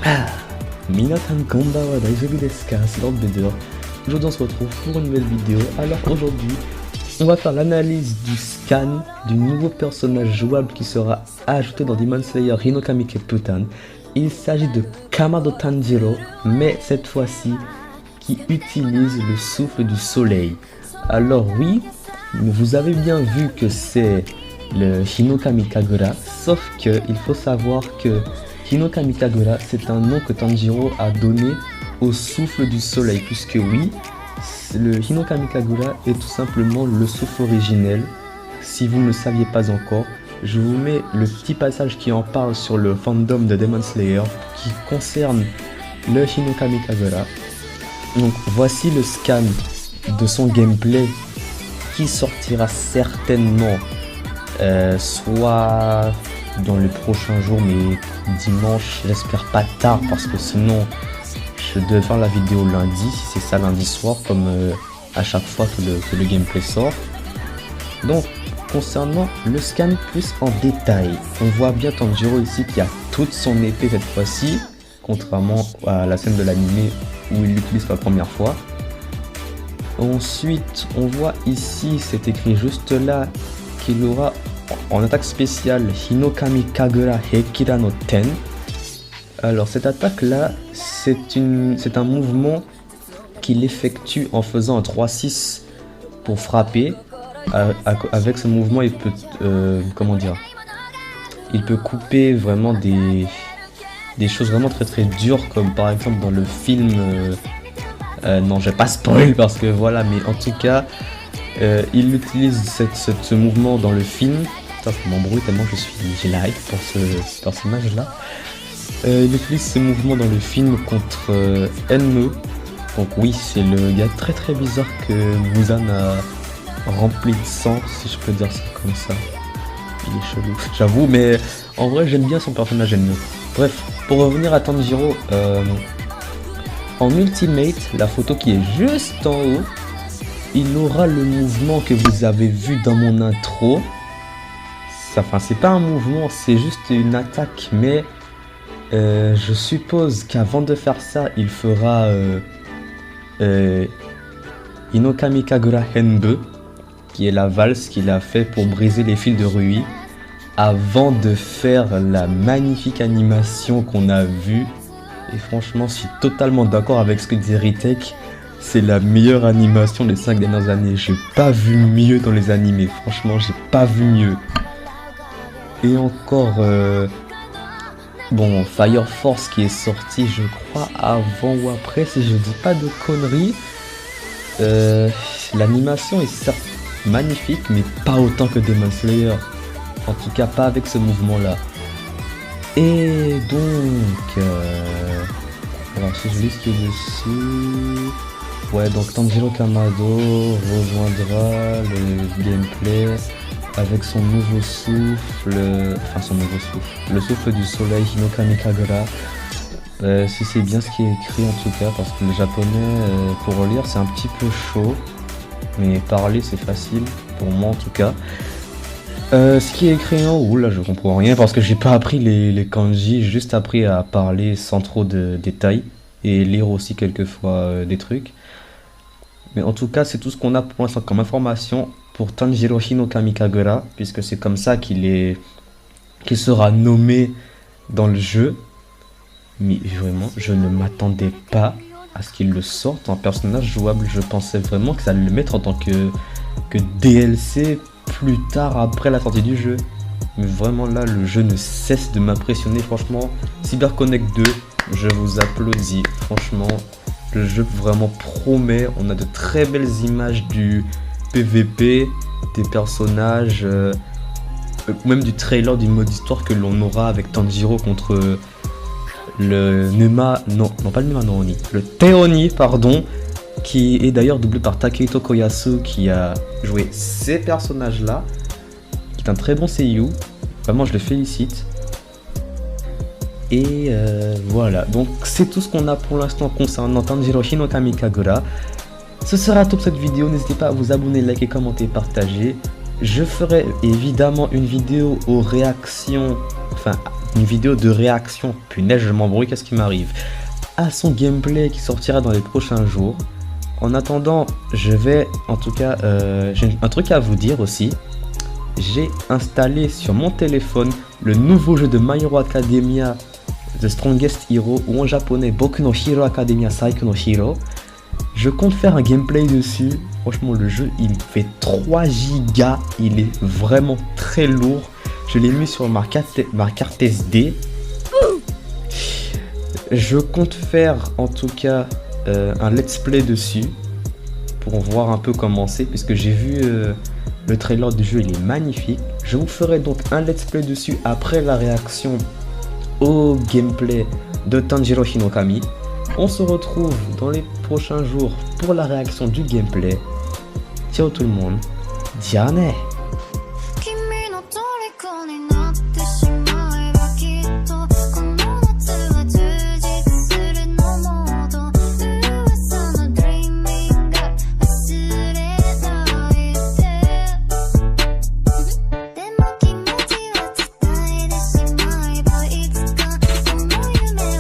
Ah, Minasan konbanwa daijoubu desu ka, c'est Lord Vader. Aujourd'hui on se retrouve pour une nouvelle vidéo. Alors aujourd'hui, on va faire l'analyse du scan du nouveau personnage jouable qui sera ajouté dans Demon Slayer Hinokami Kepputan. Il s'agit de Kamado Tanjiro, mais cette fois-ci qui utilise le souffle du soleil. Alors oui, vous avez bien vu que c'est le Hinokami Kagura, sauf que il faut savoir que Hinokami Kagura, c'est un nom que Tanjiro a donné au souffle du soleil, puisque oui, le Hinokami Kagura est tout simplement le souffle originel. Si vous ne le saviez pas encore, je vous mets le petit passage qui en parle sur le fandom de Demon Slayer qui concerne le Hinokami Kagura. Donc voici le scan de son gameplay qui sortira certainement soit dans les prochains jours, mais dimanche, j'espère pas tard parce que sinon je devais faire la vidéo lundi, si c'est ça, lundi soir, comme à chaque fois que le gameplay sort. Donc concernant le scan plus en détail, on voit bien Tanjiro ici qui a toute son épée cette fois-ci, contrairement à la scène de l'anime où il l'utilise pour la première fois. Ensuite on voit ici, c'est écrit juste là, qu'il aura en attaque spéciale Hinokami Kagura Hekira no Ten. Alors cette attaque là, c'est un mouvement qu'il effectue en faisant un 3-6 pour frapper. Avec ce mouvement il peut comment dire, il peut couper vraiment des choses vraiment très dures, comme par exemple dans le film non, je vais pas spoil parce que voilà, mais en tout cas il utilise ce mouvement dans le film. Putain, ça m'embrouille tellement j'ai la hype pour ce personnage là. Il utilise ce mouvement dans le film contre Enme. Donc oui, c'est le gars très bizarre que Muzan a rempli de sang, si je peux dire ça comme ça. Il est chelou, j'avoue, mais en vrai j'aime bien son personnage Enme. Bref, pour revenir à Tanjiro, en Ultimate, la photo qui est juste en haut, il aura le mouvement que vous avez vu dans mon intro. Enfin, c'est pas un mouvement, c'est juste une attaque, mais je suppose qu'avant de faire ça, il fera Hinokami Kagura Henbe, qui est la valse qu'il a fait pour briser les fils de Rui, avant de faire la magnifique animation qu'on a vue. Et franchement, je suis totalement d'accord avec ce que dit Retake. C'est la meilleure animation des 5 dernières années. J'ai pas vu mieux dans les animés. Franchement, j'ai pas vu mieux. Et encore, bon, Fire Force qui est sorti, je crois, avant ou après, si je dis pas de conneries. L'animation est certes magnifique, mais pas autant que Demon Slayer. En tout cas, pas avec ce mouvement-là. Et donc, alors si je lis ce qui est dessus, ouais, donc Tanjiro Kamado rejoindra le gameplay avec son nouveau souffle, le souffle du soleil Hinokami Kagura. Si c'est bien ce qui est écrit en tout cas, parce que le japonais, pour lire c'est un petit peu chaud, mais parler c'est facile, pour moi en tout cas. Ce qui est écrit en haut, là je comprends rien parce que j'ai pas appris les kanji, juste appris à parler sans trop de détails et lire aussi quelquefois des trucs. Mais en tout cas c'est tout ce qu'on a pour l'instant comme information pour Tanjiro Hinokami Kagura, puisque c'est comme ça qu'il sera nommé dans le jeu. Mais vraiment je ne m'attendais pas à ce qu'il le sorte en personnage jouable. Je pensais vraiment que ça allait le mettre en tant que DLC plus tard après la sortie du jeu. Mais vraiment là le jeu ne cesse de m'impressionner. Franchement, CyberConnect 2, je vous applaudis. Franchement le jeu vraiment promet. On a de très belles images du PVP, des personnages, même du trailer du mode histoire que l'on aura avec Tanjiro contre le Nema, non pas le Nema no Oni, le Teoni pardon, qui est d'ailleurs doublé par Takehito Koyasu, qui a joué ces personnages-là, qui est un très bon seiyuu. Vraiment, je le félicite. Et voilà, donc c'est tout ce qu'on a pour l'instant concernant Tanjiro Hinokami Kagura. Ce sera tout pour cette vidéo. N'hésitez pas à vous abonner, liker, commenter, partager. Je ferai évidemment une vidéo aux réactions, enfin une vidéo de réaction, punaise je m'embrouille, qu'est-ce qui m'arrive, à son gameplay qui sortira dans les prochains jours. En attendant, je vais, en tout cas, j'ai un truc à vous dire aussi. J'ai installé sur mon téléphone le nouveau jeu de My Hero Academia, The Strongest Hero, ou en japonais Boku no Hero Academia Saikyuu no Hero. Je compte faire un gameplay dessus. Franchement, le jeu, il fait 3 gigas. Il est vraiment très lourd. Je l'ai mis sur ma carte SD. Je compte faire, en tout cas, un let's play dessus. Pour voir un peu comment c'est. Puisque j'ai vu le trailer du jeu, il est magnifique. Je vous ferai donc un let's play dessus après la réaction au gameplay de Tanjiro Hinokami. On se retrouve dans les prochains jours pour la réaction du gameplay. Ciao tout le monde. Diane.